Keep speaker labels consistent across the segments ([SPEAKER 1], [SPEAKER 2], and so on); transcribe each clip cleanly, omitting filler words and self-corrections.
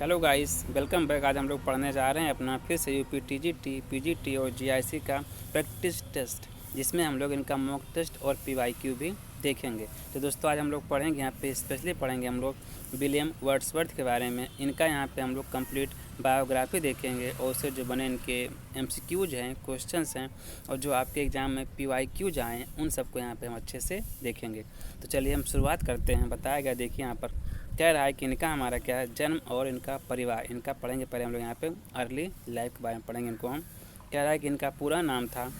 [SPEAKER 1] Hello guys, welcome back. आज हम लोग पढ़ने जा रहे हैं अपना फिर से यूपी टीजीटी, पीजीटी और जीआईसी का प्रैक्टिस टेस्ट, जिसमें हम लोग इनका मॉक टेस्ट और पीवाईक्यू भी देखेंगे। तो दोस्तों आज हम लोग पढ़ेंगे यहाँ पे, स्पेशली पढ़ेंगे हम लोग विलियम वर्ड्सवर्थ के बारे में। इनका यहाँ पे हम लोग कंप्लीट बायोग्राफी देखेंगे और उससे जो बने इनके एमसीक्यूज हैं, क्वेश्चंस हैं, और जो आपके एग्ज़ाम में पीवाईक्यूज आए हैं उन सबको यहाँ पे हम अच्छे से देखेंगे। तो चलिए हम शुरुआत करते हैं। बताया गया, देखिए यहाँ पर कह रहा है कि इनका हमारा क्या है, जन्म और इनका परिवार। इनका पढ़ेंगे पहले हम लोग यहाँ पे अर्ली लाइफ के बारे में पढ़ेंगे इनको हम। कह रहा है कि इनका पूरा नाम था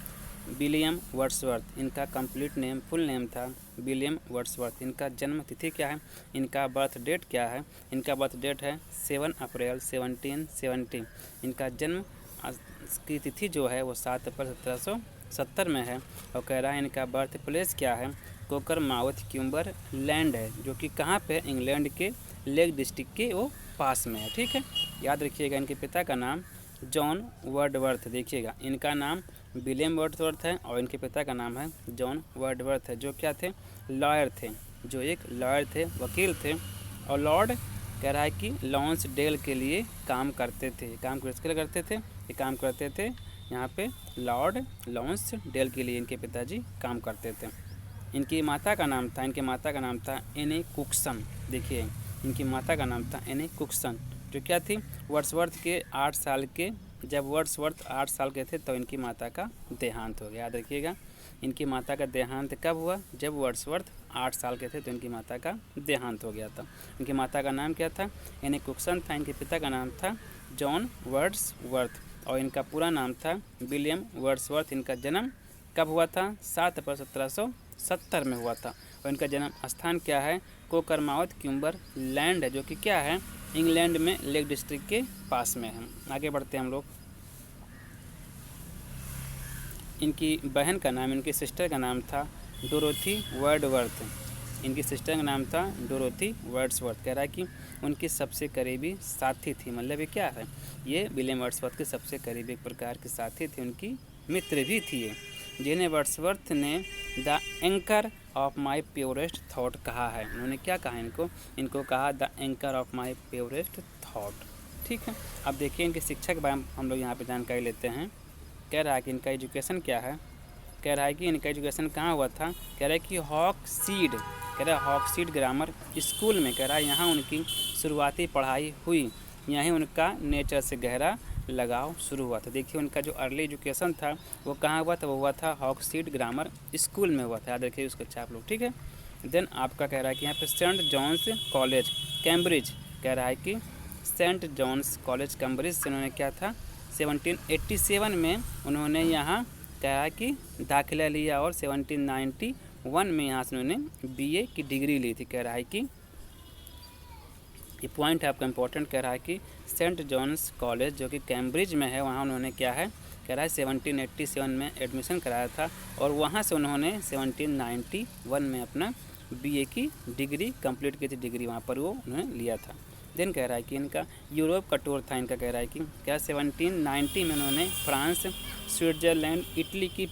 [SPEAKER 1] विलियम वर्ड्सवर्थ। इनका कंप्लीट नेम, फुल नेम था विलियम वर्ड्सवर्थ। इनका जन्म तिथि क्या है, इनका बर्थ डेट क्या है। इनका बर्थ डेट है 7 अप्रैल 1770। इनका जन्म की तिथि जो है वो 7 अप्रैल 1770 में है। और कह रहा है इनका बर्थ प्लेस क्या है, कोकरमाउथ क्यूम्बर लैंड है, जो कि कहाँ पे है, इंग्लैंड के लेक डिस्ट्रिक्ट के वो पास में है। ठीक है, याद रखिएगा। इनके पिता का नाम जॉन वर्डवर्थ, देखिएगा इनका नाम विलियम वर्ड्सवर्थ है और इनके पिता का नाम है जॉन वर्डवर्थ है, जो क्या थे, लॉयर थे, जो एक लॉयर थे, वकील थे। और लॉर्ड कह रहा है कि लॉन्स डेल के लिए काम करते थे। काम किसके लिए करते थे, ये काम करते थे यहाँ पे लॉर्ड लॉन्स डेल के लिए इनके पिताजी काम करते थे। इनकी माता का नाम था, एने कुक्सन। देखिए इनकी माता का नाम था एने कुक्सन, जो क्या थी, वर्ड्सवर्थ के 8 साल के, जब वर्ड्सवर्थ 8 साल के थे तो इनकी माता का देहांत हो गया। याद रखिएगा, इनकी माता का देहांत कब हुआ, जब वर्ड्सवर्थ 8 साल के थे तो इनकी माता का देहांत हो गया था। इनकी माता का नाम क्या था, एने कुक्सन था। इनके पिता का नाम था जॉन वर्ड्सवर्थ और इनका पूरा नाम था विलियम वर्ड्सवर्थ। इनका जन्म कब हुआ था, 7 अप्रैल 1770 में हुआ था। और इनका जन्म स्थान क्या है, कोकरमाउथ क्यूम्बर लैंड है, जो कि क्या है, इंग्लैंड में लेक डिस्ट्रिक्ट के पास में है। आगे बढ़ते हैं हम लोग। इनकी बहन का नाम, इनकी सिस्टर का नाम था डोरोथी वर्डवर्थ। इनकी सिस्टर का नाम था डोरोथी वर्ड्सवर्थ। कह रहा है कि उनकी सबसे करीबी साथी थी, मतलब ये क्या है, ये विलियम वर्ड्सवर्थ की सबसे करीबी एक प्रकार की साथी थी, उनकी मित्र भी थी ये, जिन्हें वर्ड्सवर्थ ने the anchor of my purest thought कहा है। उन्होंने क्या कहा इनको कहा the anchor of my purest thought. ठीक है, अब देखिए इनकी शिक्षा के बारे में हम लोग यहाँ पे जानकारी लेते हैं। कह रहा है कि इनका एजुकेशन क्या है, कह रहा है कि इनका एजुकेशन कहाँ हुआ था, कह रहा है कि हॉक्सीड ग्रामर स्कूल में, कह रहा है यहाँ उनकी शुरुआती पढ़ाई हुई, यहीं उनका नेचर से गहरा लगाव शुरू हुआ था। देखिए उनका जो अर्ली एजुकेशन था वो कहाँ हुआ था, वो हुआ था हॉक्सीड ग्रामर स्कूल में हुआ था। याद रखिए उसको अच्छा आप लोग। ठीक है, देन आपका कह रहा है कि यहाँ पे सेंट जॉन्स कॉलेज कैम्ब्रिज, कह रहा है कि सेंट जॉन्स कॉलेज कैम्ब्रिज से उन्होंने क्या था, 1787 में उन्होंने यहाँ कह रहा है कि दाखिला लिया और 1791 में यहाँ से उन्होंने BA की डिग्री ली थी। कह रहा है कि ये पॉइंट है आपका इंपॉर्टेंट। कह रहा है कि सेंट जॉन्स कॉलेज जो कि कैम्ब्रिज में है, वहाँ उन्होंने क्या है, कह रहा है 1787 में एडमिशन कराया था और वहाँ से उन्होंने 1791 में अपना BA की डिग्री कंप्लीट की थी। डिग्री वहाँ पर वो उन्होंने लिया था। देन कह रहा है कि इनका यूरोप का टूर था। इनका कह रहा है कि क्या 1790 में उन्होंने फ्रांस, स्विट्ज़रलैंड, इटली की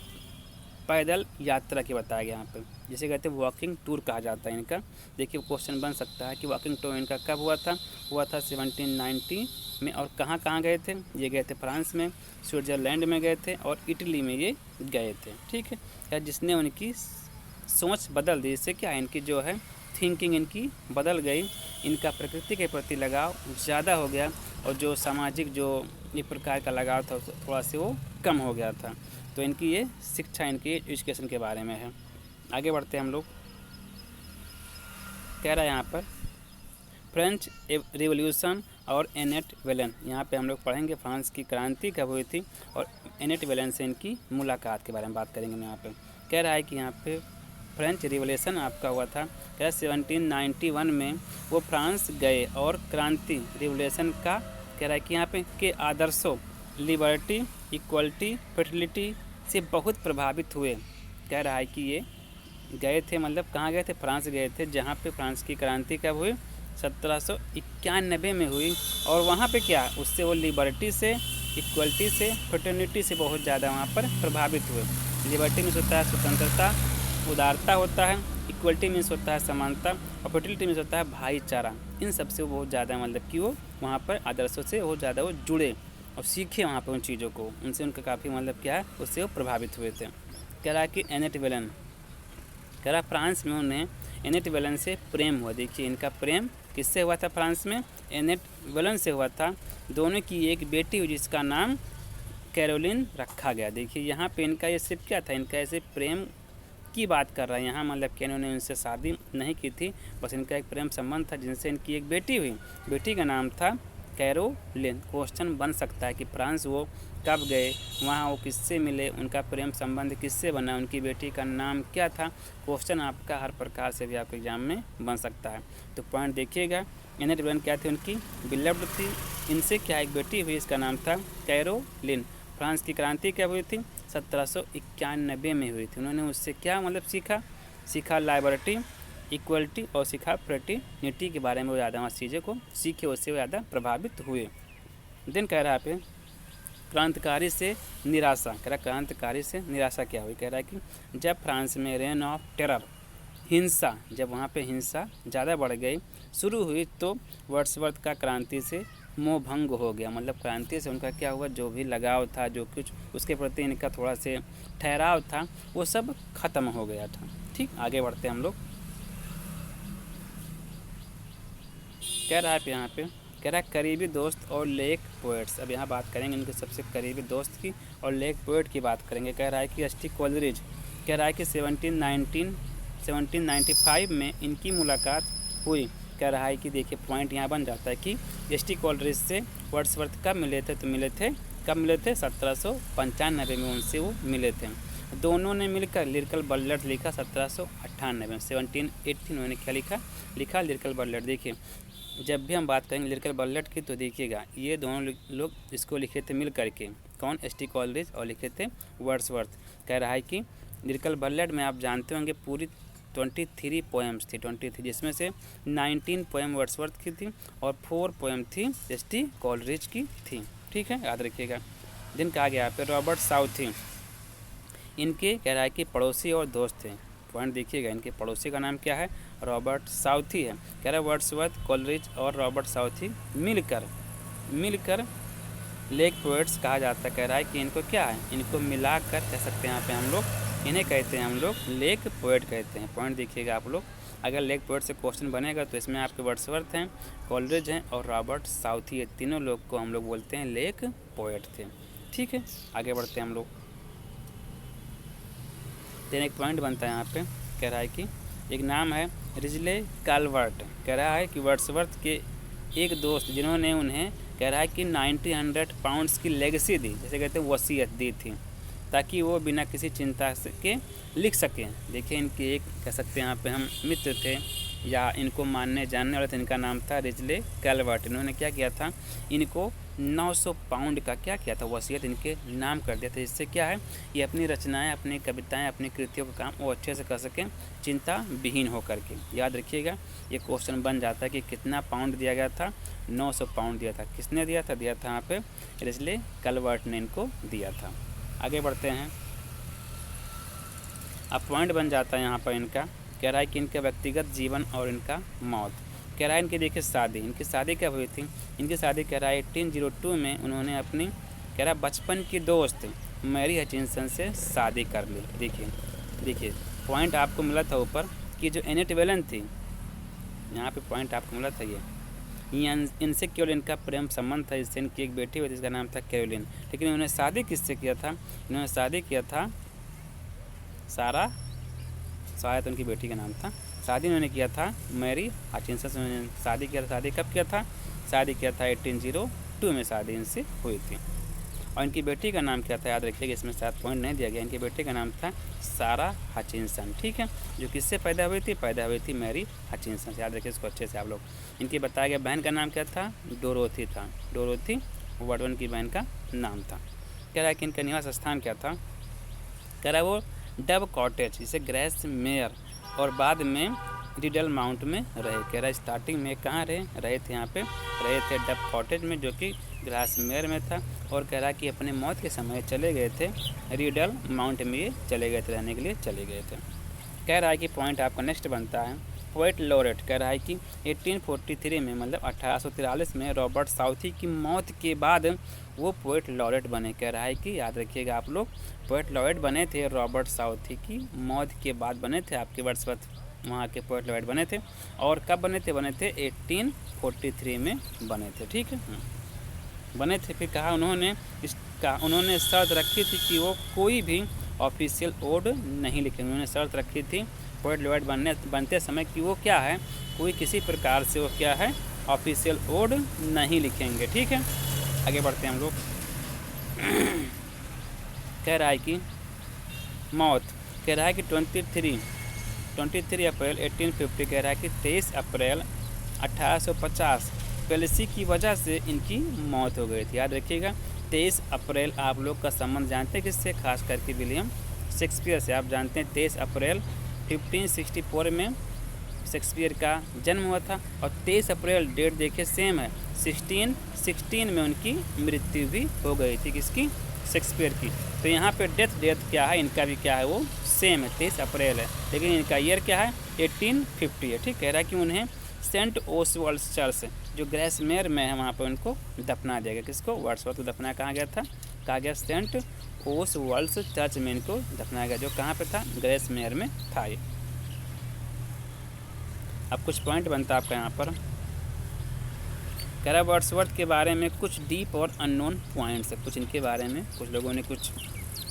[SPEAKER 1] पैदल यात्रा की बताया गया यहाँ पे, जिसे कहते हैं वॉकिंग टूर कहा जाता है इनका। देखिए क्वेश्चन बन सकता है कि वॉकिंग टूर इनका कब हुआ था 1790 में। और कहाँ कहाँ गए थे, ये गए थे फ्रांस में, स्विट्ज़रलैंड में गए थे और इटली में ये गए थे। ठीक है, या जिसने उनकी सोच बदल दी, इससे क्या है, इनकी जो है थिंकिंग इनकी बदल गई, इनका प्रकृति के प्रति लगाव ज़्यादा हो गया और जो सामाजिक जो एक प्रकार का लगाव था थोड़ा सा वो कम हो गया था। तो इनकी ये शिक्षा, इनकी एजुकेशन के बारे में है। आगे बढ़ते हैं हम लोग। कह रहा है यहाँ पर फ्रेंच रिवॉल्यूशन और एनेट वेलन, यहाँ पे हम लोग पढ़ेंगे फ्रांस की क्रांति कब हुई थी और एनेट वेलन से इनकी मुलाकात के बारे में बात करेंगे यहाँ पे। कह रहा है कि यहाँ पे फ्रेंच रिवॉल्यूशन आपका हुआ था, कह रहा है 1791 में वो फ्रांस गए और क्रांति रिवॉल्यूशन का, कह रहा है कि यहाँ पे के आदर्शों लिबर्टी, इक्वलिटी, फर्टिलिटी से बहुत प्रभावित हुए। कह रहा है कि ये गए थे, मतलब कहाँ गए थे, फ्रांस गए थे, जहाँ पे फ्रांस की क्रांति कब हुई, 1791 में हुई। और वहाँ पे क्या, उससे वो लिबर्टी से, इक्वलिटी से, फ्रेटर्निटी से बहुत ज़्यादा वहाँ पर प्रभावित हुए। लिबर्टी में होता है स्वतंत्रता, उदारता होता है, इक्वलिटी मीन्स होता है समानता, और फर्टिलिटी मीन्स होता है भाईचारा। इन सबसे वो बहुत ज़्यादा मतलब कि वो वहाँ पर आदर्शों से बहुत ज़्यादा वो जुड़े और सीखे वहाँ पर उन चीज़ों को, उनसे उनका काफ़ी मतलब क्या है उससे वो प्रभावित हुए थे। कह रहा है कि एनेट वेलन, कह रहा फ्रांस में उन्हें एनेट वेलन से प्रेम हुआ। देखिए इनका प्रेम किससे हुआ था फ्रांस में, एनेट वेलन से हुआ था। दोनों की एक बेटी हुई जिसका नाम कैरोलिन रखा गया। देखिए यहाँ पे इनका ये सिर्फ क्या था, इनका ऐसे प्रेम की बात कर रहा है यहाँ, मतलब कि इन्होंने उनसे शादी नहीं की थी, बस इनका एक प्रेम संबंध था जिनसे इनकी एक बेटी हुई। बेटी का नाम था कैरोलिन। क्वेश्चन बन सकता है कि फ्रांस वो कब गए, वहाँ वो किससे मिले, उनका प्रेम संबंध किससे बना, उनकी बेटी का नाम क्या था। क्वेश्चन आपका हर प्रकार से भी आपके एग्जाम में बन सकता है। तो पॉइंट देखिएगा, एनेट वेलन क्या थी, उनकी बिलव्ड थी। इनसे क्या एक बेटी हुई, इसका नाम था कैरोलिन। फ्रांस की क्रांति क्या हुई थी, 1791 में हुई थी। उन्होंने उससे क्या मतलब सीखा लाइबर्टी, इक्वलिटी और सीखा फ्रेटर्निटी के बारे में वो ज़्यादा वहाँ चीज़ों को सीखे, उससे वो ज़्यादा प्रभावित हुए। देन कह रहा है पे क्रांतिकारी से निराशा, कह रहा क्रांतिकारी से निराशा क्या हुई, कह रहा है कि जब फ्रांस में रेन ऑफ टेरर, हिंसा, जब वहाँ पे हिंसा ज़्यादा बढ़ गई शुरू हुई, तो वर्ड्सवर्थ का क्रांति से मोह भंग हो गया। मतलब क्रांति से उनका क्या हुआ, जो भी लगाव था, जो कुछ उसके प्रति इनका थोड़ा से ठहराव था, वो सब खत्म हो गया था। ठीक, आगे बढ़ते हम लोग। कह रहा है यहाँ पे, कह रहा है करीबी दोस्त और लेक पोएट्स। अब यहाँ बात करेंगे इनके सबसे करीबी दोस्त की और लेक पोएट की बात करेंगे। कह रहा है कि एस टी कोलरिज, कह रहा है कि 1795 में इनकी मुलाकात हुई। कह रहा है कि देखिए पॉइंट यहाँ बन जाता है कि एस टी कोलरिज से वर्ड्सवर्थ कब मिले थे, तो मिले थे 1795 में उनसे वो मिले थे। दोनों ने मिलकर लिरिकल बल्लेट लिखा 1798 में। 1718 उन्होंने क्या लिखा लिरिकल बल्लेट। देखिए जब भी हम बात करेंगे लिरिकल बल्लेट की, तो देखिएगा ये दोनों लोग इसको लिखे थे मिल करके, कौन, एस टी कोलरिज, और लिखे थे वर्ड्सवर्थ। कह रहा है कि लिरिकल बल्लेट में आप जानते होंगे पूरी 23 पोएम्स थी, 23, जिसमें से 19 पोएम वर्ड्सवर्थ की थी और 4 पोएम थी एस टी कोलरिज की थी। ठीक है, याद रखिएगा। दिन कहा गया पे रॉबर्ट साउथी, इनके कह रहा है कि पड़ोसी और दोस्त थे। पॉइंट देखिएगा, इनके पड़ोसी का नाम क्या है, रॉबर्ट साउथी है। कह रहा है वर्ड्सवर्थ, कोलरिज और रॉबर्ट साउथी मिलकर लेक पोएट्स कहा जाता है। कह रहा है कि इनको क्या है, इनको मिलाकर कह सकते हैं यहाँ पे हम लोग, इन्हें कहते हैं हम लोग लेक पोएट कहते हैं। पॉइंट देखिएगा आप लोग, अगर लेक पोएट से क्वेश्चन बनेगा तो इसमें आपके वर्ड्सवर्थ हैं, कोलरिज हैं और रॉबर्ट साउथी, ये तीनों लोग को हम लोग बोलते हैं लेक पोएट थे। ठीक है, आगे बढ़ते हैं हम लोग। देन एक पॉइंट बनता है यहाँ पे, कह रहा है कि एक नाम है रिजले काल्वर्ट। कह रहा है कि वर्ड्सवर्थ के एक दोस्त जिन्होंने उन्हें कह रहा है कि 1900 पाउंड्स की लेगेसी दी, जैसे कहते हैं वसीयत दी थी, ताकि वो बिना किसी चिंता के लिख सकें। देखिए इनकी एक कह सकते हैं यहाँ पे हम मित्र थे या इनको मानने जानने वाले थे, इनका नाम था रिजले काल्वर्ट। इन्होंने क्या किया था, इनको 900 पाउंड का क्या किया था, वसीयत इनके नाम कर दिया था, जिससे क्या है ये अपनी रचनाएं, अपनी कविताएं, अपनी कृतियों का काम वो अच्छे से कर सकें चिंता विहीन होकर के। याद रखिएगा, ये क्वेश्चन बन जाता है कि कितना पाउंड दिया गया था, 900 पाउंड दिया था। किसने दिया था यहाँ पे रिजले काल्वर्ट ने इनको दिया था। आगे बढ़ते हैं। अब पॉइंट बन जाता है यहाँ पर इनका, कह रहा है कि इनका व्यक्तिगत जीवन और इनका मौत। कह रहा है इनकी देखिए शादी, इनकी शादी कब हुई थी, इनकी शादी कह रहा है 1802 में उन्होंने अपनी कह रहा है बचपन की दोस्त मैरी हचिंसन से शादी कर ली। देखिए पॉइंट आपको मिला था ऊपर कि जो एनेट वेलन थी, यहाँ पे पॉइंट आपको मिला था ये इनसे केवल इनका प्रेम संबंध था, इससे इनकी एक बेटी हुई जिसका नाम था कैरोलिन। लेकिन इन्होंने शादी किससे किया था, इन्होंने शादी किया था सारा, शायद उनकी बेटी का नाम था। शादी उन्होंने किया था मैरी हचिंसन से, उन्होंने शादी किया था। शादी कब किया था, शादी किया था 1802 में शादी इनसे हुई थी। और इनकी बेटी का नाम क्या था, याद रखिएगा, इसमें शायद पॉइंट नहीं दिया गया। इनकी बेटी का नाम था सारा हचिंसन। ठीक है, जो किससे पैदा हुई थी मैरी हचिंसन से। याद रखिए इसको अच्छे से आप लोग। इनकी बताया गया बहन का नाम क्या था, डोरोथी था। डोरोथी वर्डवन की बहन का नाम था। कह रहा है कि इनका निवास स्थान क्या था, कह रहा है वो डब कॉटेज, जिसे ग्रेस मेयर और बाद में रिडल माउंट में रहे। कह रहा है स्टार्टिंग में कहाँ रहे थे, यहाँ पे रहे थे डब कॉटेज में, जो कि ग्रास मेयर में था। और कह रहा है कि अपने मौत के समय चले गए थे रिडल माउंट में, ये चले गए थे, रहने के लिए चले गए थे। कह रहा है कि पॉइंट आपका नेक्स्ट बनता है पोएट लॉरेट। कह रहा है कि 1843 में मतलब 1843 में रॉबर्ट साउथी की मौत के बाद वो पोएट लॉरेट बने। कह रहा है कि याद रखिएगा आप लोग, पोएट लॉरेट बने थे रॉबर्ट साउथी की मौत के बाद बने थे आपके वर्ड्सवर्थ, वहाँ के पोएट लॉरेट बने थे। और कब बने थे? 1843 में बने थे। ठीक है, बने थे। फिर कहा उन्होंने शर्त रखी थी कि वो कोई भी ऑफिशियल ओड नहीं लिखेंगे। उन्होंने शर्त रखी थी पोएट लॉरेट बनते समय कि वो क्या है, कोई किसी प्रकार से वो क्या है, ऑफिशियल ओड नहीं लिखेंगे। ठीक है, आगे बढ़ते हैं हम लोग। कह रहा है कि मौत, कह रहा है कि 23 अप्रैल 1850, कह रहा है कि 23 अप्रैल 1850 पेल्सी की वजह से इनकी मौत हो गई थी। याद रखिएगा 23 अप्रैल आप लोग का संबंध जानते हैं किससे? खास करके विलियम शेक्सपियर से। आप जानते हैं 23 अप्रैल 1564 में शेक्सपियर का जन्म हुआ था और 23 अप्रैल डेट देखिए सेम है, 1616 में उनकी मृत्यु भी हो गई थी। किसकी? शेक्सपियर की। तो यहाँ पे डेथ क्या है, इनका भी क्या है, वो सेम है, 23 अप्रैल है, लेकिन इनका ईयर क्या है, 1850 है। ठीक, कह रहा है कि उन्हें सेंट ओसवाल्ड चर्च जो ग्रेसमेयर में है वहाँ पर उनको दफना दिया गया। किसको? वर्ड्सवर्थ को दफना कहाँ गया था? कहा गया सेंट ओसवाल्ड चर्च में इनको दफनाया गया, जो कहाँ पे था? ग्रेसमेयर में था ये। अब कुछ पॉइंट बनता है आपका यहाँ पर। कह रहा वर्ड्सवर्थ के बारे में कुछ डीप और अननोन पॉइंट्स है। कुछ इनके बारे में कुछ लोगों ने कुछ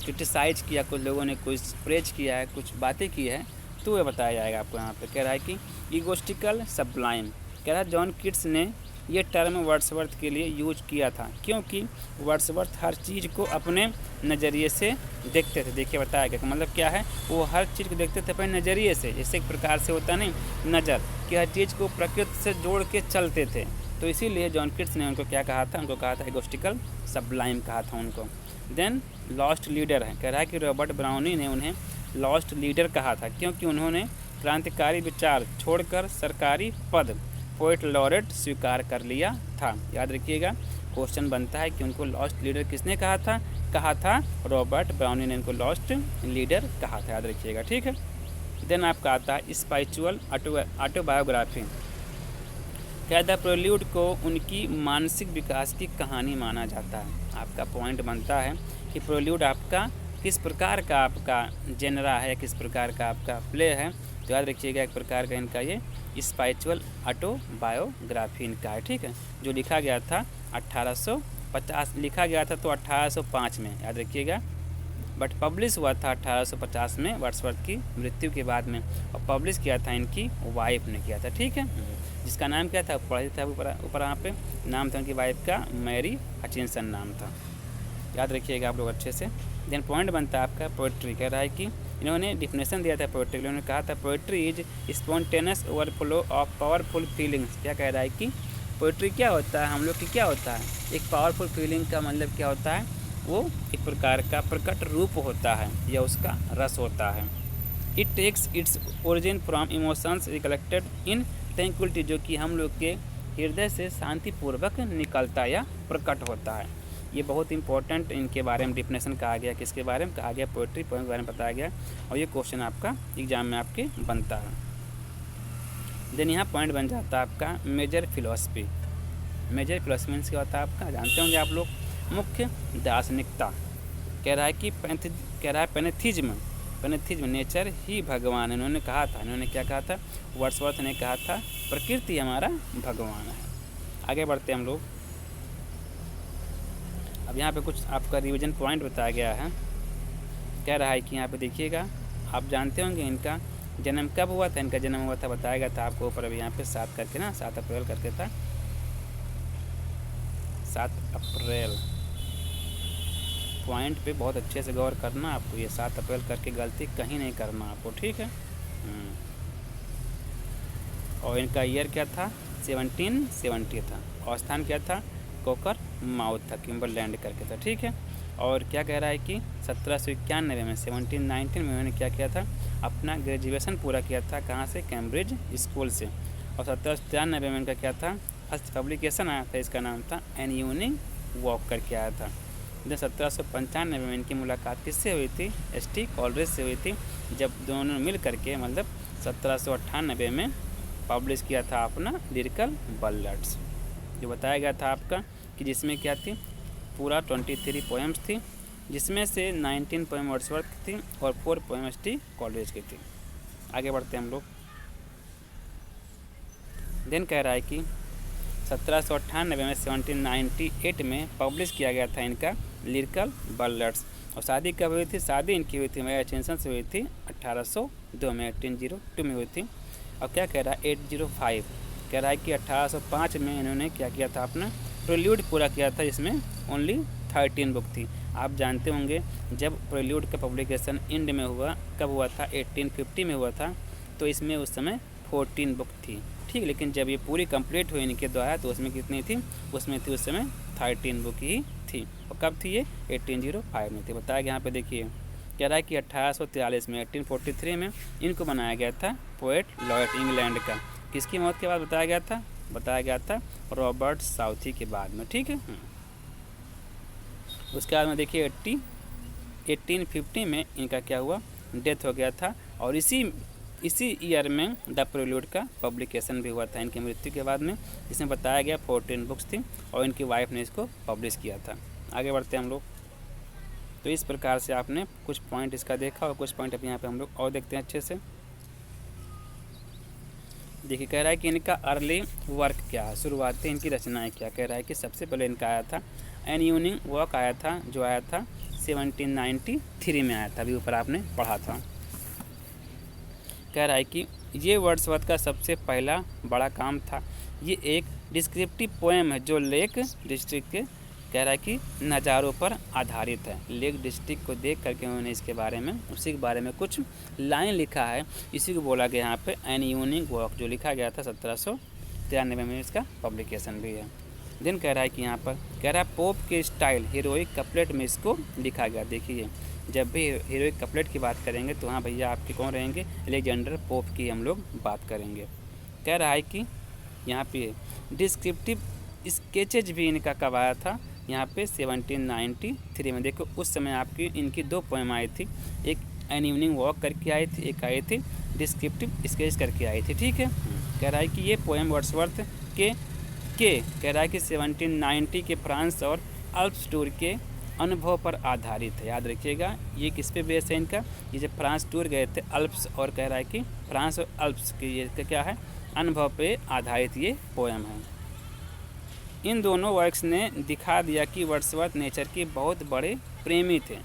[SPEAKER 1] क्रिटिसाइज किया, कुछ लोगों ने कुछ प्रेज किया है, कुछ बातें की है, तो ये बताया जाएगा आपको यहाँ पे। कह रहा है कि ईगोस्टिकल सब्लाइम, कह रहा है जॉन कीट्स ने ये टर्म वर्ड्सवर्थ के लिए यूज किया था, क्योंकि वर्ड्सवर्थ हर चीज़ को अपने नज़रिए से देखते थे। देखिए बताया गया, मतलब क्या है, वो हर चीज़ को देखते थे अपने नज़रिए से। जैसे एक प्रकार से होता नहीं नज़र, कि हर चीज़ को प्रकृति से जोड़ के चलते थे। तो इसीलिए जॉन कीट्स ने उनको क्या कहा था? उनको कहा था ईगोस्टिकल सब्लाइम कहा था उनको। देन लॉस्ट लीडर है, कह रहा है कि रॉबर्ट ब्राउनी ने उन्हें लॉस्ट लीडर कहा था, क्योंकि उन्होंने क्रांतिकारी विचार छोड़कर सरकारी पद पोएट लॉरेट स्वीकार कर लिया था। याद रखिएगा, क्वेश्चन बनता है कि उनको लॉस्ट लीडर किसने कहा था? कहा था रॉबर्ट ब्राउनी ने इनको लॉस्ट लीडर कहा था। याद रखिएगा, ठीक है। देन आपका आता है स्पिरिचुअल ऑटोबायोग्राफी। क्या द प्रेल्यूड को उनकी मानसिक विकास की कहानी माना जाता है? आपका पॉइंट बनता है कि प्रेल्यूड आपका किस प्रकार का आपका जेनरा है, किस प्रकार का आपका प्ले है। तो याद रखिएगा एक प्रकार का इनका ये स्पिरिचुअल ऑटोबायोग्राफी इनका है। ठीक है, जो लिखा गया था 1850 लिखा गया था, तो 1805 में, याद रखिएगा। बट पब्लिश हुआ था 1850 में वर्ड्सवर्थ की मृत्यु के बाद में, और पब्लिश किया था इनकी वाइफ ने किया था। ठीक है, जिसका नाम क्या था? पढ़े था ऊपर यहाँ पे, नाम था उनकी वाइफ का मैरी हचिनसन नाम था। याद रखिएगा आप लोग अच्छे से। देन पॉइंट बनता है आपका पोएट्री। कह रहा है कि इन्होंने डिफिनेशन दिया था पोएट्री, इन्होंने कहा था poetry is spontaneous overflow of powerful feelings. क्या कह रहा है कि पोएट्री क्या होता है, हम लोग की क्या होता है, एक पावरफुल फीलिंग का मतलब क्या होता है, वो एक प्रकार का प्रकट रूप होता है या उसका रस होता है। It takes its origin from emotions recollected in tranquillity, जो कि हम लोग के हृदय से शांतिपूर्वक निकलता या प्रकट होता है। ये बहुत इंपॉर्टेंट इनके बारे में डिफिनेशन कहा गया, किसके बारे में कहा गया, पोएट्री पोएम के बारे में बताया गया, और ये क्वेश्चन आपका एग्जाम में आपके बनता है। देन यहाँ पॉइंट बन जाता है आपका major philosophy. Major philosophy means क्या होता है आपका, जानते होंगे आप लोग, मुख्य दार्शनिकता। कह रहा है कि पैनेथिज्म नेचर ही भगवान। इन्होंने कहा था, इन्होंने क्या कहा था, वर्ड्सवर्थ ने कहा था प्रकृति हमारा भगवान है। आगे बढ़ते हैं हम लोग। अब यहाँ पे कुछ आपका रिवीजन पॉइंट बताया गया है। कह रहा है कि यहाँ पे देखिएगा, आप जानते होंगे इनका जन्म कब हुआ था। इनका जन्म हुआ था, बताया गया था आपको ऊपर, अभी यहाँ पे 7 करके ना, 7 अप्रैल करके था, 7 अप्रैल। पॉइंट पे बहुत अच्छे से गौर करना आपको, ये 7 अप्रैल करके गलती कहीं नहीं करना आपको, ठीक है। और इनका ईयर क्या था, 1770 था, और स्थान क्या था, कोकर माउथ था, किम्बरलैंड करके था, ठीक है। और क्या कह रहा है कि 1791 में 1719 में उन्होंने क्या किया था, अपना ग्रेजुएशन पूरा किया था, कहाँ से, कैम्ब्रिज स्कूल से। और 1793 में इनका क्या था, फर्स्ट पब्लिकेशन आया था, इसका नाम था एन यूनिंग वॉक करके आया था। जब 1795 में इनकी मुलाकात किससे हुई थी? एस.टी. कॉलरेज से हुई थी, जब दोनों मिल करके मतलब 1798 में पब्लिश किया था अपना लिरिकल बल्लड्स, जो बताया गया था आपका कि जिसमें क्या थी, पूरा 23 पोएम्स थी, जिसमें से 19 पोएम वर्ड्सवर्थ की थी और 4 पोएम एस.टी. कॉलरेज की थी। आगे बढ़ते हैं हम लोग। देन कह रहा है कि 1798 में 1798 में पब्लिश किया गया था इनका लिरिकल बल्लड्स। और शादी कब हुई थी? शादी इनकी हुई थी मैरी एटकिंसन से हुई थी 1802 में, 1802 में हुई थी। और क्या कह रहा है 805 कह रहा है कि 1805 में इन्होंने क्या किया था, अपना प्रेल्यूड पूरा किया था, जिसमें ओनली 13 बुक थी। आप जानते होंगे जब प्रेल्यूड का पब्लिकेशन इंड में हुआ, कब हुआ था? 1850 में हुआ था, तो इसमें उस समय 14 बुक थी, ठीक। लेकिन जब ये पूरी कंप्लीट हुई इनके द्वारा तो उसमें कितनी थी? उसमें थी उस समय 13 बुक ही थी। और कब थी ये? 1805 में थी। बताया गया यहाँ पे देखिए, कह रहा है कि 1843 में 1843 में इनको बनाया गया था पोएट लॉयड इंग्लैंड का। किसकी मौत के बाद बताया गया था? बताया गया था रॉबर्ट साउथी के बाद में, ठीक है। उसके बाद में देखिए 1850 में इनका क्या हुआ? डेथ हो गया था। और इसी ईयर में द प्रेल्यूड का पब्लिकेशन भी हुआ था इनकी मृत्यु के बाद में, जिसमें बताया गया 14 बुक्स थी और इनकी वाइफ ने इसको पब्लिश किया था। आगे बढ़ते हैं हम लोग। तो इस प्रकार से आपने कुछ पॉइंट इसका देखा और कुछ पॉइंट अब यहाँ पे हम लोग और देखते हैं अच्छे से। देखिए कह रहा है कि इनका अर्ली वर्क क्या है, शुरुआती इनकी रचनाएं क्या। कह रहा है कि सबसे पहले इनका आया था एन यूनिंग वर्क आया था, जो आया था 1793 में आया था, अभी ऊपर आपने पढ़ा था। कह रहा है कि ये वर्ड्सवर्थ का सबसे पहला बड़ा काम था। ये एक डिस्क्रिप्टिव पोएम है जो लेक डिस्ट्रिक्ट के कह रहा है कि नज़ारों पर आधारित है। लेक डिस्ट्रिक्ट को देख करके उन्होंने इसके बारे में, उसी के बारे में कुछ लाइन लिखा है, इसी को बोला गया यहाँ पे एन यूनिक वर्क, जो लिखा गया था 1793 में, इसका पब्लिकेशन भी है। देन कह रहा है कि यहाँ पर कह रहा है पोप के स्टाइल हीरोइक कपलेट में इसको लिखा गया। देखिए जब भी हीरोइक कपलेट की बात करेंगे तो हाँ भैया आपके कौन रहेंगे? अलेक्जेंडर पोप की हम लोग बात करेंगे। कह रहा है कि यहाँ पे डिस्क्रिप्टिव स्केचेज भी इनका कब आया था? यहाँ पे 1793 में। देखो उस समय आपकी इनकी 2 पोएम आई थी, एक एन इवनिंग वॉक करके आई थी, एक आई थी डिस्क्रिप्टिव स्केच करके आई थी, ठीक है। कह रहा है कि ये पोएम वर्ड्सवर्थ के कह रहा है कि 1790 के फ्रांस और अल्प्स टूर के अनुभव पर आधारित है। याद रखिएगा ये किस पे बेस है इनका? ये जब फ्रांस टूर गए थे अल्प्स, और कह रहा है कि फ्रांस और अल्प्स के ये क्या है? अनुभव पे आधारित ये पोएम है। इन दोनों वर्क्स ने दिखा दिया कि वर्ड्सवर्थ नेचर के बहुत बड़े प्रेमी थे।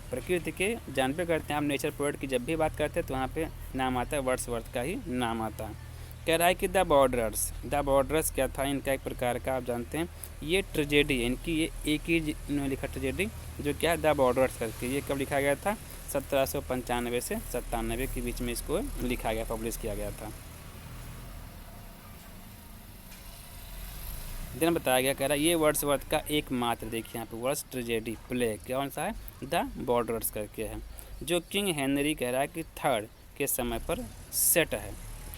[SPEAKER 1] प्रकृति के जानबे करते हैं आप, नेचर पोएट की जब भी बात करते हैं तो वहाँ पे नाम आता है वर्ड्सवर्थ का ही नाम आता है। कह रहा है कि द बॉर्डर्स क्या था? इनका एक प्रकार का आप जानते हैं ये ट्रेजेडी, इनकी ये एक ही इन्होंने लिखा ट्रेजेडी, जो क्या है द बॉर्डर्स करके। ये कब लिखा गया था? 1795 से 97 के बीच में इसको लिखा गया, पब्लिश किया गया था। दिन बताया गया, कह रहा है ये वर्ड्सवर्थ का एकमात्र, देखिए यहाँ पे वर्ड्स ट्रेजेडी प्ले कौन सा है? द बॉर्डर्स करके है, जो किंग हेनरी कह रहा है कि 3rd के समय पर सेट है,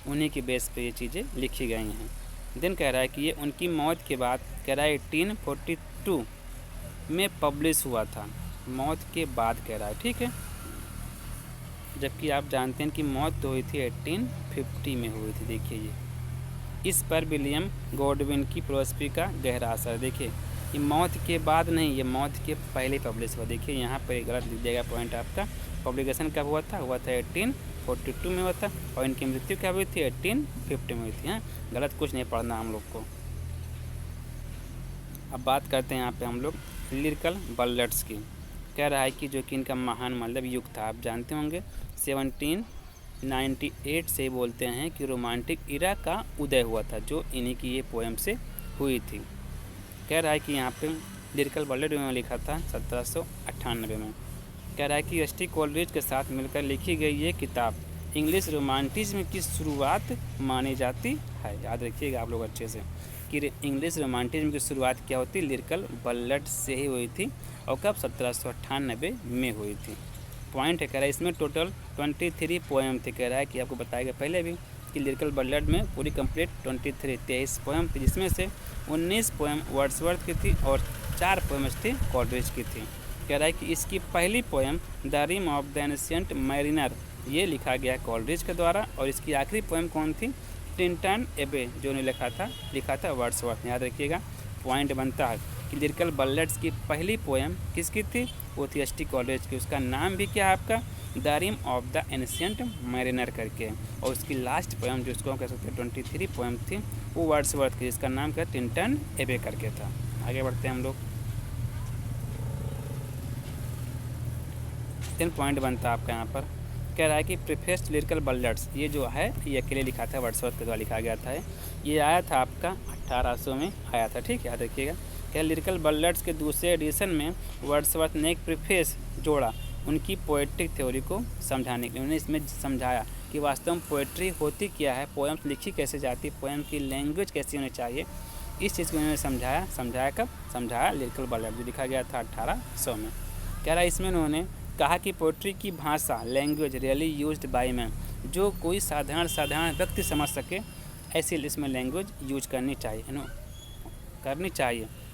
[SPEAKER 1] उन्हीं की बेस पे ये चीज़ें लिखी गई हैं। दिन कह रहा है कि ये उनकी मौत के बाद कह रहा है 1842 में पब्लिश हुआ था, मौत के बाद कह रहा है, ठीक है। जबकि आप जानते हैं कि मौत तो हुई थी 1850 में हुई थी। देखिए ये इस पर विलियम गॉडविन की फिलॉसफी का गहरा असर। देखिए ये मौत के बाद नहीं, ये मौत के पहले पब्लिश हुआ। देखिए यहाँ पर गलत लिख दिया गया पॉइंट आपका। पब्लिकेशन कब हुआ था? 1842 में हुआ था, और इनकी मृत्यु कब हुई थी? 1850 में हुई थी। हाँ गलत कुछ नहीं पढ़ना हम लोग को। अब बात करते हैं यहाँ पे हम लोग लिरिकल बल्लड्स की। कह रहा है कि जो कि इनका महान मतलब युग था, आप जानते होंगे 1798 से बोलते हैं कि रोमांटिक इरा का उदय हुआ था, जो इन्हीं की ये पोएम से हुई थी। कह रहा है कि यहाँ पे लिरिकल बल्लड में लिखा था 1798 में। कह रहा है कि एस.टी. कॉलरेज के साथ मिलकर लिखी गई ये किताब इंग्लिश रोमांटिज्म की शुरुआत मानी जाती है। याद रखिएगा आप लोग अच्छे से कि इंग्लिश रोमांटिज्म की शुरुआत क्या होती? लिरिकल बल्लड से ही हुई थी, और कब? 1798 में हुई थी। पॉइंट है कह रहा है इसमें टोटल 23 पोएम थे। कह रहा है कि आपको बताया गया पहले भी कि लिरिकल बल्लड में पूरी कंप्लीट 23 पोएम थी, जिसमें से 19 पोएम वर्ड्सवर्थ की थी और 4 पोएम एस.टी. कॉलरेज की थी। कह रहा है कि इसकी पहली poem the rime of the ancient mariner ये लिखा गया कॉलरिज के द्वारा, और इसकी आखिरी पोएम कौन थी? टिंटन एबे, जो ने लिखा था वर्ड्सवर्थ। याद रखिएगा, पॉइंट बनता है कि लिरिकल बल्लेट्स की पहली पोएम किसकी थी? वो थी एच टी कॉलरिज की। उसका नाम भी क्या है आपका? The rime of the ancient mariner करके। और उसकी लास्ट पोएम जो उसको हम कह सकते हैं 23 पोएम थी, वो वर्ड्सवर्थ की, जिसका नाम क्या? टिंटन एबे करके था। आगे बढ़ते हैं हम लोग। पॉइंट बनता है आपका यहाँ पर, कह रहा है कि प्रीफेस लिरिकल बल्लेट्स ये जो है ये अकेले लिखा था, वर्ड्सवर्थ के द्वारा लिखा गया था। ये आया था आपका 1800 में आया था। ठीक, याद रखिएगा। क्या लिरिकल बल्लेट्स के दूसरे एडिशन में वर्ड्सवर्थ ने एक प्रीफेस जोड़ा उनकी पोएट्रिक थ्योरी को समझाने के लिए। उन्होंने इसमें समझाया कि वास्तव में पोएट्री होती क्या है, पोएम्स लिखी कैसे जाती, पोएम की लैंग्वेज कैसी होनी चाहिए, इस चीज़ को उन्होंने समझाया कब? समझाया लिरिकल बल्लेट जो लिखा गया था 1800 में। कह रहा है इसमें उन्होंने कहा कि पोएट्री की भाषा, language really used by man, जो कोई साधारण व्यक्ति समझ सके ऐसी इसमें लैंग्वेज यूज करनी चाहिए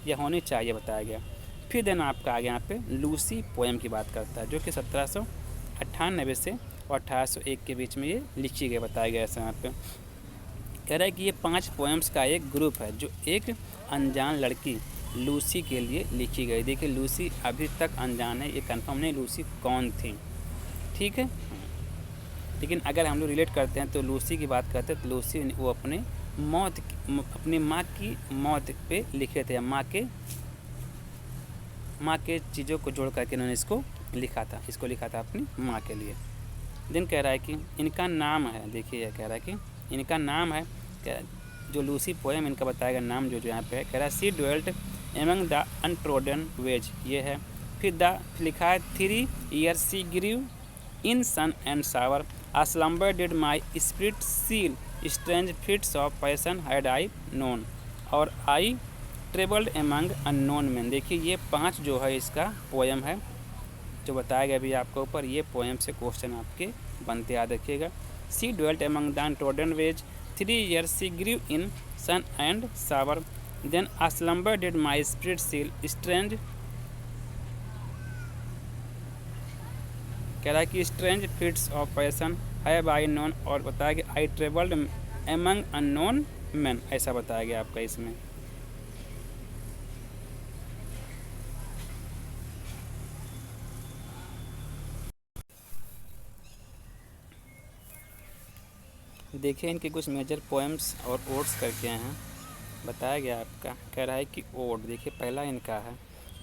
[SPEAKER 1] या होनी चाहिए, बताया गया। फिर देन आपका आगे यहाँ पे लूसी पोएम की बात करता है, जो कि 1798 से 1801 के बीच में ये लिखी गई, बताया गया है यहाँ पे। कह रहा है कि ये 5 पोएम्स का एक ग्रुप है जो एक अनजान लड़की लूसी के लिए लिखी गई। देखिए, लूसी अभी तक अनजान है, ये कंफर्म नहीं लूसी कौन थी। ठीक है, लेकिन अगर हम लोग रिलेट करते हैं तो लूसी की बात करते हैं तो लूसी वो अपनी माँ की मौत पे लिखे थे। माँ के चीज़ों को जोड़ करके उन्होंने इसको लिखा था अपनी माँ के लिए। दिन कह रहा है कि इनका नाम है, देखिए यह कह रहा है कि इनका नाम है, जो लूसी पोएम इनका बताया गया नाम जो यहाँ पे है, कह रहा है she dwelt among the untrodden ways, ये है। फिर लिखा है 3 years she grieve in sun and shower, a slumber did my spirit seal, strange fits of passion had I known, और I travelled among unknown men. देखिए, ये 5 जो है इसका पोएम है जो बताया गया अभी आपके ऊपर। ये पोएम से क्वेश्चन आपके बनते, याद रखिएगा। She dwelt among the untrodden ways, 3 years she grieve in sun and shower, then a slumber did my spirit seal, strange, कह रहा है कि strange fits of passion have I known, और बताया कि I travelled among unknown men, ऐसा बताया गया आपका इसमें। देखिए, इनके कुछ मेजर पोएम्स और ओड्स करके हैं, बताया गया आपका। कह रहा है कि ओड, देखिए पहला इनका है,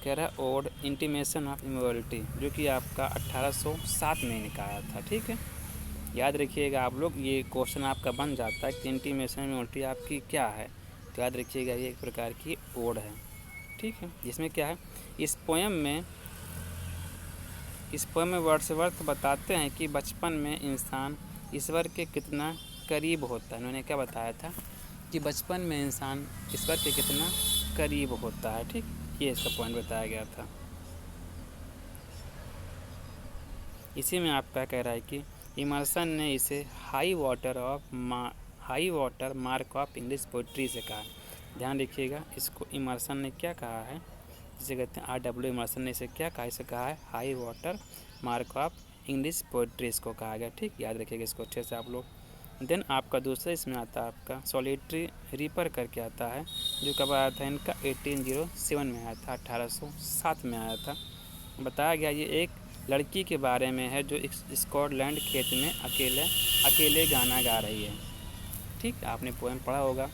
[SPEAKER 1] कह रहा है ओड इंटीमेशन ऑफ इमोरलिटी, जो कि आपका 1807 में इनका आया था। ठीक है, याद रखिएगा आप लोग, ये क्वेश्चन आपका बन जाता है कि इंटीमेशन इमोरलिटी आपकी क्या है, तो याद रखिएगा ये एक प्रकार की ओड है। ठीक है, जिसमें क्या है, इस पोएम में वर्ड्सवर्थ बताते हैं कि बचपन में इंसान ईश्वर के कितना करीब होता है। उन्होंने क्या बताया था कि बचपन में इंसान ईश्वर के कितना करीब होता है। ठीक, ये इसका पॉइंट बताया गया था। इसी में आपका कह रहा है कि इमर्सन ने इसे high water mark of English poetry से कहा। ध्यान रखिएगा, इसको इमर्सन ने क्या कहा है, जिसे कहते हैं R.W. इमर्सन ने इसे क्या कहा, इसे कहा है high water mark of English poetry इसको कहा गया। ठीक, याद रखिएगा इसको अच्छे से आप लोग। देन आपका दूसरा इसमें आता है आपका सॉलिटरी रीपर करके आता है, जो कब आया था इनका 1807 में आया था, 1807 में आया था। बताया गया ये एक लड़की के बारे में है जो स्कॉटलैंड खेत में अकेले गाना गा रही है। ठीक, आपने पोएम पढ़ा होगा।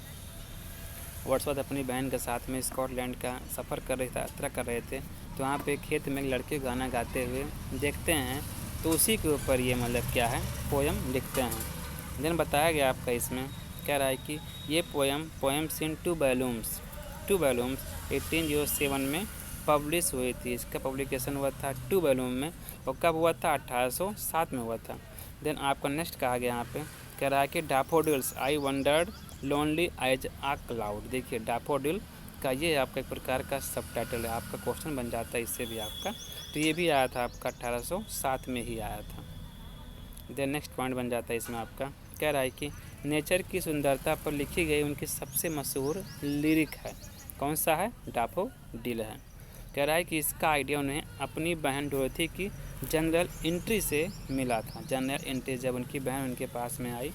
[SPEAKER 1] वर्ड्सवर्थ अपनी बहन के साथ में स्कॉटलैंड का सफ़र कर रहे थे, यात्रा कर रहे थे, तो वहाँ पे खेत में लड़के गाना गाते हुए देखते हैं, तो उसी के ऊपर ये मतलब क्या है पोएम लिखते हैं। देन बताया गया आपका इसमें, कह रहा है कि ये पोएम्स इन 2 वॉल्यूम्स 1807 में पब्लिश हुई थी। इसका पब्लिकेशन हुआ था 2 वॉल्यूम में, और कब हुआ था, 1807 में हुआ था। देन आपका नेक्स्ट कहा गया यहाँ पे, कह रहा है कि daffodils I wandered lonely as a cloud. देखिए, डैफोडिल का ये आपका एक प्रकार का सब टाइटल है, आपका क्वेश्चन बन जाता है इससे भी आपका। तो ये भी आया था आपका 1807 में ही आया था। देन नेक्स्ट पॉइंट बन जाता है इसमें आपका, कह रहा है कि नेचर की सुंदरता पर लिखी गई उनकी सबसे मशहूर लिरिक है, कौन सा है, डैफोडिल है। कह रहा है कि इसका आइडिया उन्हें अपनी बहन डोरथी की जनरल एंट्री से मिला था। जनरल एंट्री जब उनकी बहन उनके पास में आई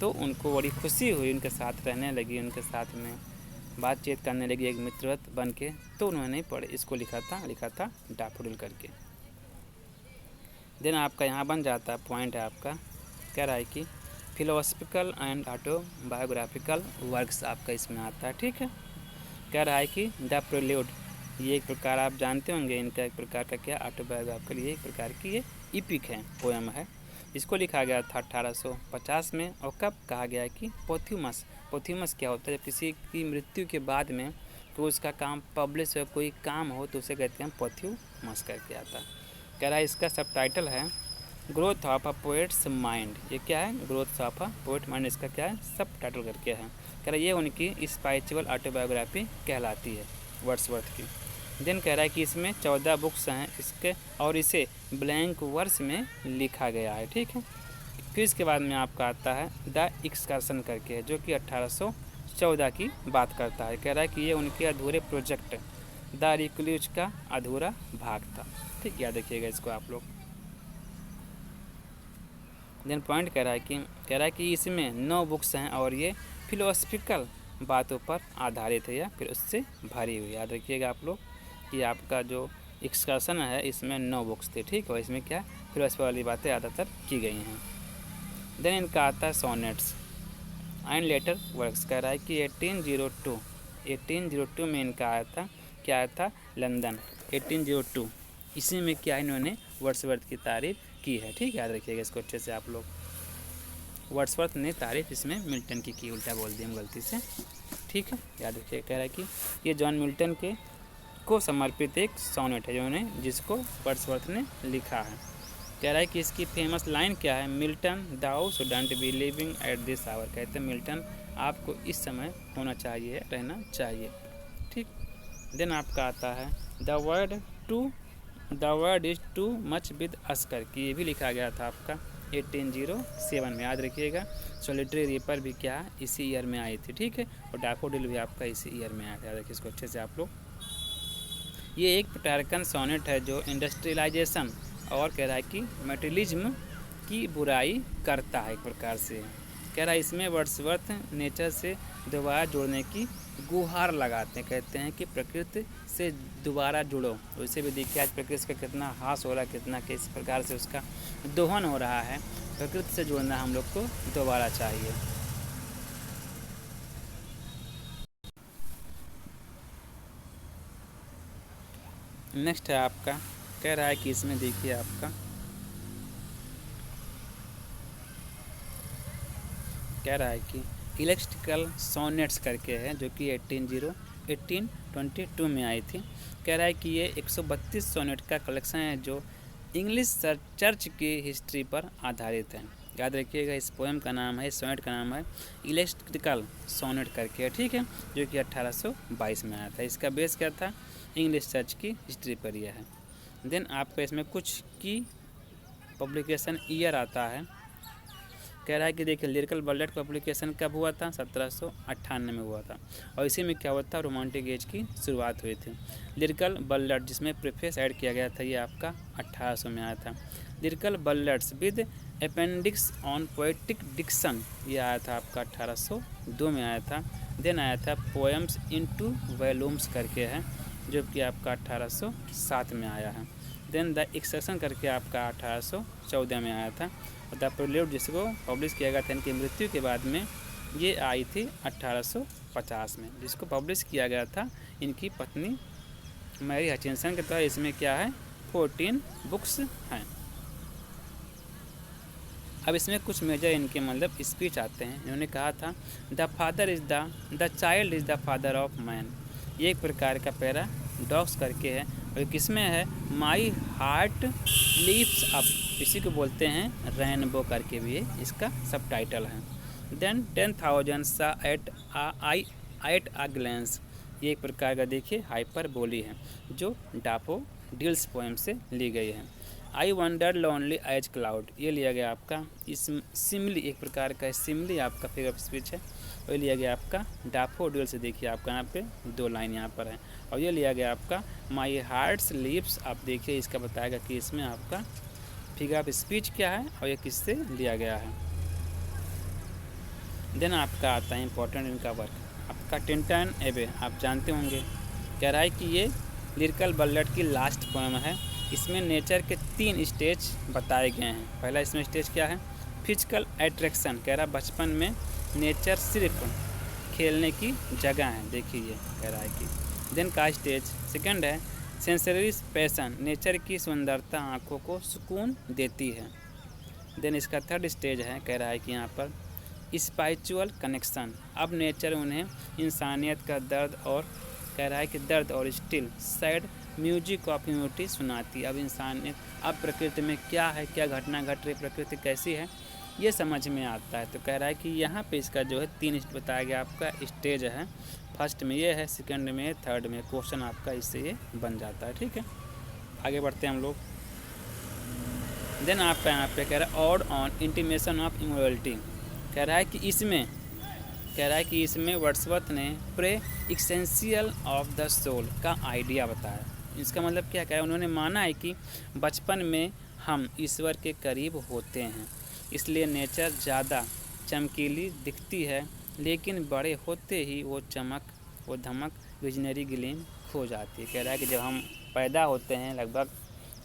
[SPEAKER 1] तो उनको बड़ी खुशी हुई, उनके साथ रहने लगी, उनके साथ में बातचीत करने लगी एक मित्रवत बन के। तो उन्होंने इसको लिखा था डैफोडिल करके। देन आपका यहाँ बन जाता है, पॉइंट है आपका, कह रहा है कि फिलोसफिकल एंड ऑटोबायोग्राफिकल वर्क्स आपका इसमें आता है। ठीक है, कह रहा है कि द प्रेल्यूड, ये एक प्रकार आप जानते होंगे, इनका एक प्रकार का क्या ऑटोबायोग्राफिकल, ये एक प्रकार की ये इपिक है, पोएम है। इसको लिखा गया था 1850 में। और कब कहा गया है कि पोथ्यूमस क्या होता है, जब किसी की मृत्यु के बाद में तो उसका काम पब्लिश हो, कोई काम हो तो उसे कहते हैं पोथ्यूमस करके आता है। कह रहा है इसका सब टाइटल है growth of a poets mind. ये क्या है, growth of a poet mind, इसका क्या है सब टाइटल करके है। कह रहा है ये उनकी स्पिरिचुअल ऑटोबायोग्राफी कहलाती है वर्ड्सवर्थ की। देन कह रहा है कि इसमें 14 बुक्स हैं इसके, और इसे ब्लैंक वर्स में लिखा गया है। ठीक है, फिर इसके बाद में आपका आता है द एक्सकर्सन करके, जो कि 1814 की बात करता है। कह रहा है कि ये उनके अधूरे प्रोजेक्ट द रिक्लूज का अधूरा भाग था। ठीक, याद रखिएगा इसको आप लोग। देन पॉइंट कह रहा है कि इसमें 9 बुक्स हैं और ये फिलोसफिकल बातों पर आधारित है या फिर उससे भरी हुई। याद रखिएगा आप लोग कि आपका जो एक्सकर्सन है इसमें 9 बुक्स थे। ठीक है, इसमें क्या फिलोसफी वाली बातें ज़्यादातर की गई हैं। देन इनका आता है सोनेट्स एंड लेटर वर्क्स। कह रहा है कि 1802 में इनका आया था, क्या आया था, लंदन 1802। इसी में क्या इन्होंने वर्ड्सवर्थ की तारीफ की है। ठीक, याद रखिएगा इसको अच्छे से आप लोग। वर्ड्सवर्थ ने तारीफ इसमें मिल्टन की उल्टा बोल दी हम गलती से। ठीक है, याद रखिएगा। कह रहा है कि ये जॉन मिल्टन को समर्पित एक सोनेट है जिसको वर्ड्सवर्थ ने लिखा है। कह रहा है कि इसकी फेमस लाइन क्या है, Milton thou shouldn't be living at this hour. कहते हैं मिल्टन आपको इस समय होना चाहिए, रहना चाहिए। ठीक, देन आपका आता है the word is too much with अस करके, ये भी लिखा गया था आपका 1807 में। याद रखिएगा। सॉलिटरी रीपर भी क्या इसी ईयर में आई थी। ठीक है, और डैफोडिल भी आपका इसी ईयर में आया था। याद रखिए इसको अच्छे से आप लोग। ये एक पेट्रार्कन सोनेट है जो इंडस्ट्रियलाइजेशन और कह रहा है कि मटेरियलिज्म की बुराई करता है एक प्रकार से। कह रहा है इसमें वर्ड्सवर्थ नेचर से दोबारा जुड़ने की गुहार लगाते हैं। कहते हैं कि प्रकृति से दोबारा जुड़ो। वैसे भी देखिए आज प्रकृति का कितना हास हो रहा है, कितना किस प्रकार से उसका दोहन हो रहा है। प्रकृति से जुड़ना हम लोग को दोबारा चाहिए। नेक्स्ट है आपका, कह रहा है कि इसमें देखिए आपका कह रहा है कि इलेक्ट्रिकल सोनेट्स करके है, जो कि 1822 में आई थी। कह रहा है कि ये 132 सोनेट का कलेक्शन है जो इंग्लिश चर्च की हिस्ट्री पर आधारित है। याद रखिएगा इस पोएम का नाम है, इस सोनेट का नाम है इलेक्ट्रिकल सोनेट करके। ठीक है, जो कि 1822 में आया था। इसका बेस क्या था, इंग्लिश चर्च की हिस्ट्री पर यह है। देन आपका इसमें कुछ की पब्लिकेशन ईयर आता है। कह रहा है कि देखिए लिरिकल बल्लेट पब्लिकेशन कब हुआ था, 1798 में हुआ था। और इसी में क्या हुआ था, रोमांटिक एज की शुरुआत हुई थी। लिरिकल बल्लेट जिसमें प्रीफेस ऐड किया गया था, ये आपका 1800 में आया था। Lyrical ballads with appendix on poetic diction, ये आया था आपका 1802 में आया था। देन आया था पोएम्स इनटू वॉल्यूम्स करके है, जो कि आपका 1807 में आया है। देन द एक्सेशन करके आपका 1814 में आया था। द प्रेल्यूड जिसको पब्लिश किया गया था इनकी मृत्यु के बाद में, ये आई थी 1850 में, जिसको पब्लिश किया गया था इनकी पत्नी मैरी हचिनसन के द्वारा। इसमें क्या है, 14 बुक्स हैं। अब इसमें कुछ मेजर इनके मतलब स्पीच आते हैं। इन्होंने कहा था the child is the father of man. ये एक प्रकार का पैराडॉक्स करके है, और किसमें है, माई हार्ट लीप्स अप, इसी को बोलते हैं रेनबो करके भी इसका सब टाइटल है। देन 10,000 सा एट आ ग्लैंस, ये एक प्रकार का देखिए हाइपरबोली है जो डैफोडिल्स पोएम से ली गई है। I wonder lonely as cloud, ये लिया गया आपका इस सिमली, एक प्रकार का सिमली आपका फिगर ऑफ स्पीच है। और ये लिया गया आपका डैफोडिल से, देखिए आपका यहाँ पे 2 लाइन यहाँ पर है। और ये लिया गया आपका माई हार्ट्स लिप्स, आप देखिए इसका बताएगा कि इसमें आपका फिगर ऑफ स्पीच क्या है और ये किससे लिया गया है। देन आपका आता है इंपॉर्टेंट इनका वर्क, आपका टिंटन एबे, आप जानते होंगे। कह रहा है कि ये लिरिकल बल्लेट की लास्ट पोएम है। इसमें नेचर के 3 स्टेज बताए गए हैं। पहला इसमें स्टेज क्या है, फिजिकल अट्रैक्शन, कह रहा है बचपन में नेचर सिर्फ खेलने की जगह है, देखिए ये कह रहा है कि। देन का स्टेज सेकंड है सेंसरी पैशन, नेचर की सुंदरता आँखों को सुकून देती है। देन इसका थर्ड स्टेज है, कह रहा है कि यहाँ पर स्पिरिचुअल कनेक्शन, अब नेचर उन्हें इंसानियत का दर्द और कह रहा है कि दर्द और still sad music of humanity सुनाती, अब इंसानियत, अब प्रकृति में क्या है, क्या घटना घट रही, प्रकृति कैसी है, ये समझ में आता है। तो कह रहा है कि यहाँ पे इसका जो है 3 बताया गया आपका स्टेज है। फर्स्ट में ये है, सेकंड में, थर्ड में। क्वेश्चन आपका इससे ये बन जाता है, ठीक है। आगे बढ़ते हैं हम लोग। देन आपका यहाँ पे कह रहा है ode on intimation of immorality, कह रहा है कि इसमें वर्ड्सवर्थ ने pre essential of the soul का आइडिया बताया। इसका मतलब क्या कह रहा है, उन्होंने माना है कि बचपन में हम ईश्वर के करीब होते हैं, इसलिए नेचर ज़्यादा चमकीली दिखती है, लेकिन बड़े होते ही वो चमक, वो धमक, विजनरी ग्लीम खो जाती है। कह रहा है कि जब हम पैदा होते हैं, लगभग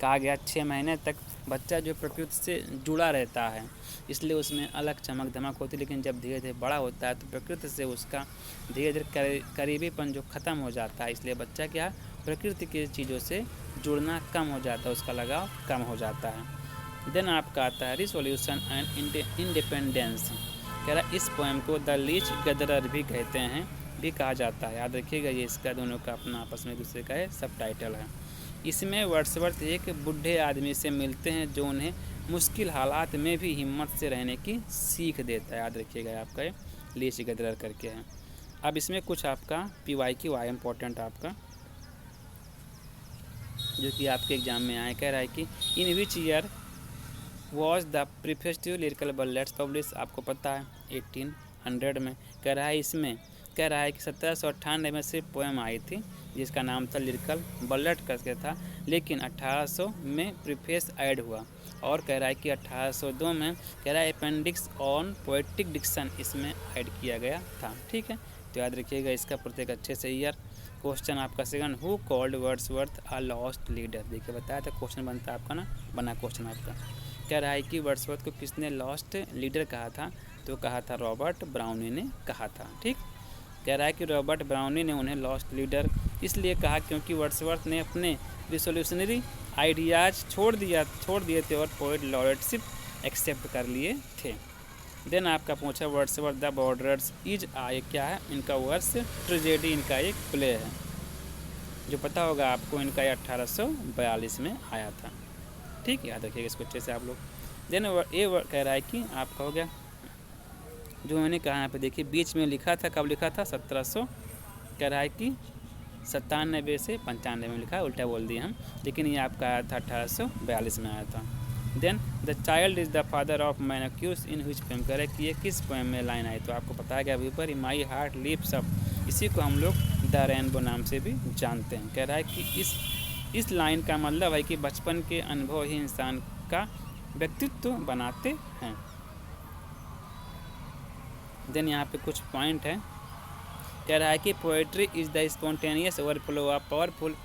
[SPEAKER 1] कहा गया 6 महीने तक बच्चा जो प्रकृति से जुड़ा रहता है, इसलिए उसमें अलग चमक धमक होती है, लेकिन जब धीरे धीरे बड़ा होता है तो प्रकृति से उसका धीरे धीरे करीबीपन जो ख़त्म हो जाता है, इसलिए बच्चा क्या प्रकृति की चीज़ों से जुड़ना कम हो जाता है, उसका लगाव कम हो जाता है। देन आपका आता है रिसोल्यूशन एंड इंडिपेंडेंस, कह रहा है इस पोएम को द लीच गदरर भी कहते हैं, भी कहा जाता है। याद रखिएगा, ये इसका दोनों का अपना आपस में दूसरे का सब टाइटल है। इसमें वर्ड्सवर्थ एक बूढ़े आदमी से मिलते हैं जो उन्हें मुश्किल हालात में भी हिम्मत से रहने की सीख देता है। याद रखिएगा, आपका लीच गदरर करके है। अब इसमें कुछ आपका PYQ आया इम्पोर्टेंट आपका, जो कि आपके एग्जाम में आए। कह रहा है कि in which year was the preface to lyrical ballads publish, आपको पता है 1800 में। कह रहा है इसमें, कह रहा है कि 1798 में से पोएम आई थी जिसका नाम था लिरिकल बल्लेट करके था, लेकिन 1800 में प्रीफेस ऐड हुआ। और कह रहा है कि 1802 में कह रहा है अपेंडिक्स ऑन पोएटिक डिक्शन इसमें ऐड किया गया था, ठीक है। तो याद रखिएगा इसका प्रत्येक अच्छे से ईयर। क्वेश्चन आपका second, who called Wordsworth a lost leader, देखिए बताया था क्वेश्चन बनता है आपका ना, बना क्वेश्चन आपका। कह रहा है कि वर्ड्सवर्थ को किसने लॉस्ट लीडर कहा था, तो कहा था रॉबर्ट ब्राउनी ने कहा था, ठीक। कह रहा है कि रॉबर्ट ब्राउनी ने उन्हें लॉस्ट लीडर इसलिए कहा क्योंकि वर्ड्सवर्थ ने अपने रिसोल्यूशनरी आइडियाज़ छोड़ दिए थे और पोएट लॉरेटशिप एक्सेप्ट कर लिए थे। देन आपका पूछा वर्ड्सवर्थ द बॉर्डर्स इज आए, क्या है इनका वर्स, ट्रेजेडी इनका एक प्ले है, जो पता होगा आपको, इनका 1842 में आया था, ठीक। याद रखिएगा इसको अच्छे से आप लोग। देन ये कह रहा है कि आपका हो गया जो मैंने कहा यहाँ पे देखिए बीच में लिखा था, कब लिखा था 1700, कह रहा है कि 97 से 95 में लिखा है, उल्टा बोल दिए हम, लेकिन ये आपका आया था 1842 में आया था। Then the child is the father of मैनक्यूस इन विच पोएम, कह रहे कि ये किस पोएम में लाइन आई, तो आपको बताया गया ऊपर, माई हार्ट लिप्स अप, इसी को हम लोग द रेनबो नाम से भी जानते हैं। कह रहा है कि इस लाइन का मतलब है कि बचपन के अनुभव ही इंसान का व्यक्तित्व बनाते हैं। देन यहाँ पे कुछ पॉइंट है, कह रहा है कि poetry is the spontaneous overflow of powerful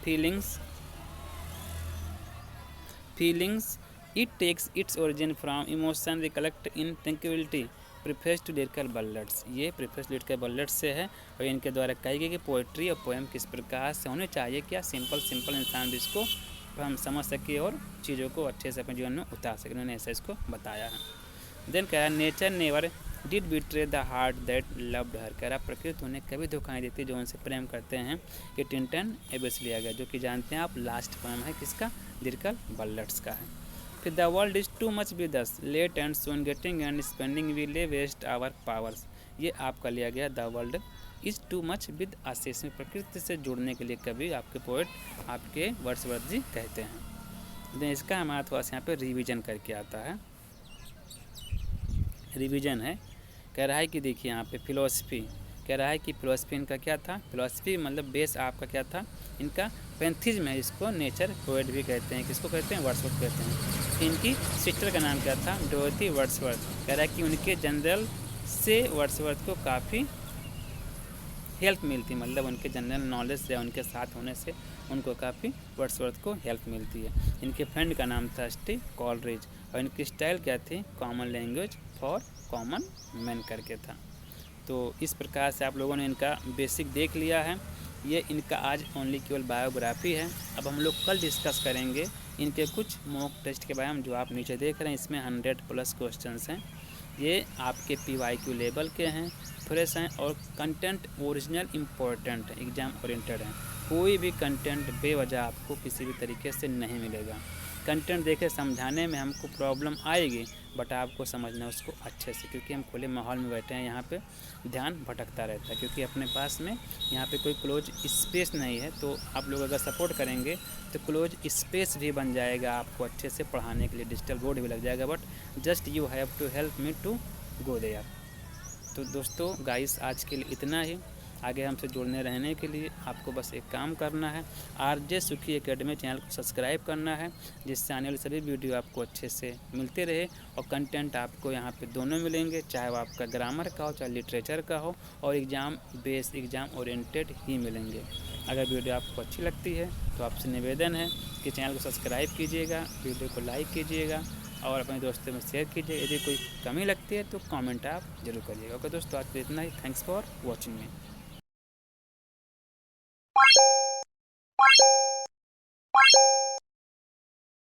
[SPEAKER 1] feelings it takes its origin from emotion recollect in tranquility, preface to lyrical ballads, ये प्रीफेस लिरिकल बल्लेट्स से है। और इनके द्वारा कही गई कि पोएट्री और पोएम किस प्रकार से होने चाहिए, क्या सिंपल इंसान भी इसको हम समझ सके और चीज़ों को अच्छे से अपने जीवन में उतार सके, उन्होंने ऐसा इसको बताया है। देन कह रहा है nature never did betray the heart that loved her, कह रहा प्रकृति उन्हें कभी धोखा नहीं देती जो उनसे प्रेम करते हैं। ये टिंटन एबे से लिया गया, जो कि जानते हैं आप लास्ट पोएम है किसका, लिरिकल बल्लेट्स का है। फिर the world is too much with us late and soon getting and spending we lay waste our powers, ये आपका लिया गया the world is too much with us, इसमें प्रकृति से जुड़ने के लिए कभी आपके पोएट आपके वर्ड्सवर्थ जी कहते हैं। देन इसका हमारा थोड़ा सा यहाँ पे रिविजन करके आता है, रिवीजन है। कह रहा है कि देखिए यहाँ पे फिलोसफी कह रहा है कि फिलोसफी इनका क्या था, फिलोसफी मतलब बेस आपका क्या था, इनका पैंथीज्म है, इसको नेचर पोएट भी कहते हैं। किसको कहते हैं? वर्ड्सवर्थ कहते हैं। इनकी सिस्टर का नाम क्या था? डोरथी वर्ड्सवर्थ। कह रहा है कि उनके जनरल से वर्ड्सवर्थ को काफ़ी हेल्प मिलती, मतलब उनके जनरल नॉलेज से, उनके साथ होने से उनको काफ़ी वर्ड्सवर्थ को हेल्प मिलती है। इनके फ्रेंड का नाम था स्टीव कॉलरिज और इनकी स्टाइल क्या थी? Common language for common man करके था। तो इस प्रकार से आप लोगों ने इनका बेसिक देख लिया है। ये इनका आज ओनली केवल बायोग्राफी है। अब हम लोग कल डिस्कस करेंगे इनके कुछ मॉक टेस्ट के बारे में, जो आप नीचे देख रहे हैं। इसमें 100+ क्वेश्चंस हैं। ये आपके PYQ लेवल के हैं, फ्रेश हैं और कंटेंट ओरिजिनल इम्पोर्टेंट है, एग्ज़ाम ओरिएंटेड है। कोई भी कंटेंट बेवजह आपको किसी भी तरीके से नहीं मिलेगा। कंटेंट देखे समझाने में हमको प्रॉब्लम आएगी, बट आपको समझना है उसको अच्छे से, क्योंकि हम खुले माहौल में बैठे हैं। यहाँ पे ध्यान भटकता रहता है, क्योंकि अपने पास में यहाँ पे कोई क्लोज स्पेस नहीं है। तो आप लोग अगर सपोर्ट करेंगे तो क्लोज स्पेस भी बन जाएगा आपको अच्छे से पढ़ाने के लिए, डिजिटल बोर्ड भी लग जाएगा। But just you have to help me to go there. तो दोस्तों गाइस, आज के लिए इतना ही। आगे हमसे जुड़ने रहने के लिए आपको बस एक काम करना है, RJ सुखी एकेडमी चैनल को सब्सक्राइब करना है, जिससे आने वाली सभी वीडियो आपको अच्छे से मिलते रहे और कंटेंट आपको यहाँ पे दोनों मिलेंगे, चाहे वो आपका ग्रामर का हो, चाहे लिटरेचर का हो, और एग्ज़ाम बेस्ड, एग्ज़ाम ओरिएंटेड ही मिलेंगे। अगर वीडियो आपको अच्छी लगती है तो आपसे निवेदन है कि चैनल को सब्सक्राइब कीजिएगा, वीडियो को लाइक कीजिएगा और अपने दोस्तों में शेयर कीजिए। यदि कोई कमी लगती है तो कमेंट आप जरूर करिएगा। ओके दोस्तों, आज के लिए इतना ही। Thanks for watching me.